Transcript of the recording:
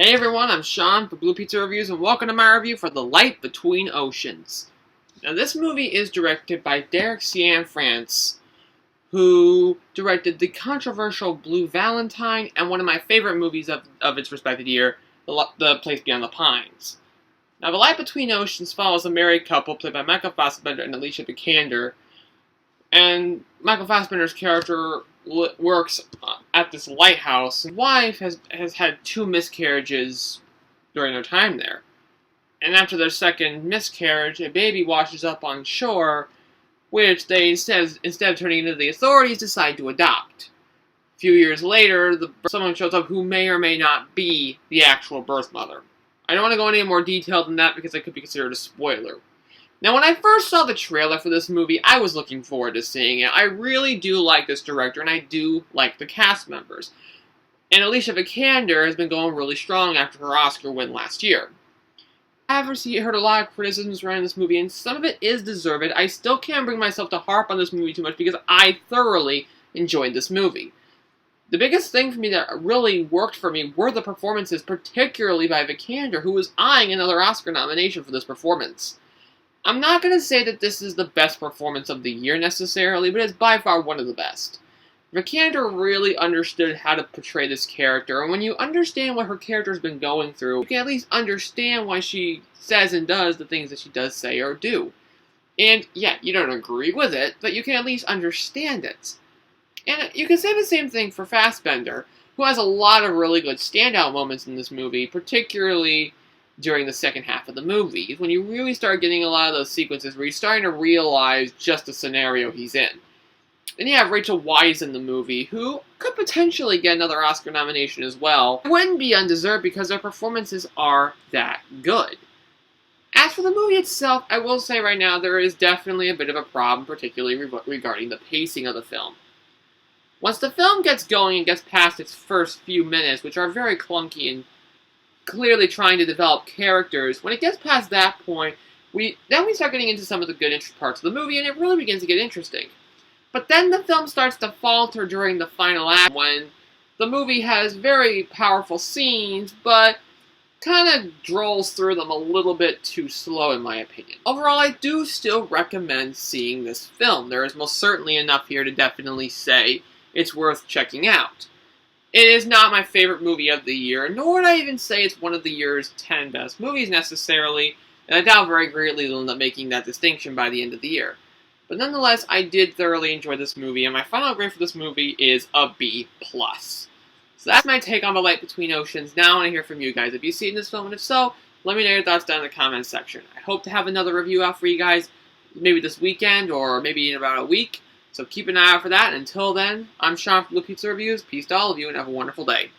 Hey everyone, I'm Sean for Blue Pizza Reviews, and welcome to my review for The Light Between Oceans. Now, this movie is directed by Derek Cianfrance, who directed the controversial Blue Valentine and one of my favorite movies of its respected year, The Place Beyond the Pines. Now, The Light Between Oceans follows a married couple played by Michael Fassbender and Alicia Vikander, and Michael Fassbender's character works at this lighthouse. His wife has had two miscarriages during their time there. And after their second miscarriage, a baby washes up on shore, which they, instead of turning into the authorities, decide to adopt. A few years later, someone shows up who may or may not be the actual birth mother. I don't want to go into any more detail than that because it could be considered a spoiler. Now, when I first saw the trailer for this movie, I was looking forward to seeing it. I really do like this director, and I do like the cast members. And Alicia Vikander has been going really strong after her Oscar win last year. I've heard a lot of criticisms around this movie, and some of it is deserved. I still can't bring myself to harp on this movie too much because I thoroughly enjoyed this movie. The biggest thing for me that really worked for me were the performances, particularly by Vikander, who was eyeing another Oscar nomination for this performance. I'm not going to say that this is the best performance of the year necessarily, but it's by far one of the best. Vikander really understood how to portray this character, and when you understand what her character's been going through, you can at least understand why she says and does the things that she does say or do. And yeah, you don't agree with it, but you can at least understand it. And you can say the same thing for Fassbender, who has a lot of really good standout moments in this movie, particularly during the second half of the movie, when you really start getting a lot of those sequences where you're starting to realize just the scenario he's in. Then you have Rachel Weisz in the movie, who could potentially get another Oscar nomination as well. It wouldn't be undeserved because their performances are that good. As for the movie itself, I will say right now there is definitely a bit of a problem, particularly regarding the pacing of the film. Once the film gets going and gets past its first few minutes, which are very clunky and clearly trying to develop characters, when it gets past that point, we start getting into some of the good parts of the movie, and it really begins to get interesting. But then the film starts to falter during the final act, when the movie has very powerful scenes, but kind of drolls through them a little bit too slow, in my opinion. Overall, I do still recommend seeing this film. There is most certainly enough here to definitely say it's worth checking out. It is not my favorite movie of the year, nor would I even say it's one of the year's 10 best movies necessarily, and I doubt very greatly they'll end up making that distinction by the end of the year. But nonetheless, I did thoroughly enjoy this movie, and my final grade for this movie is a B+. So that's my take on The Light Between Oceans. Now I want to hear from you guys. Have you seen this film, and if so, let me know your thoughts down in the comments section. I hope to have another review out for you guys, maybe this weekend, or maybe in about a week. So keep an eye out for that. Until then, I'm Sean from Blue Pizza Reviews. Peace to all of you, and have a wonderful day.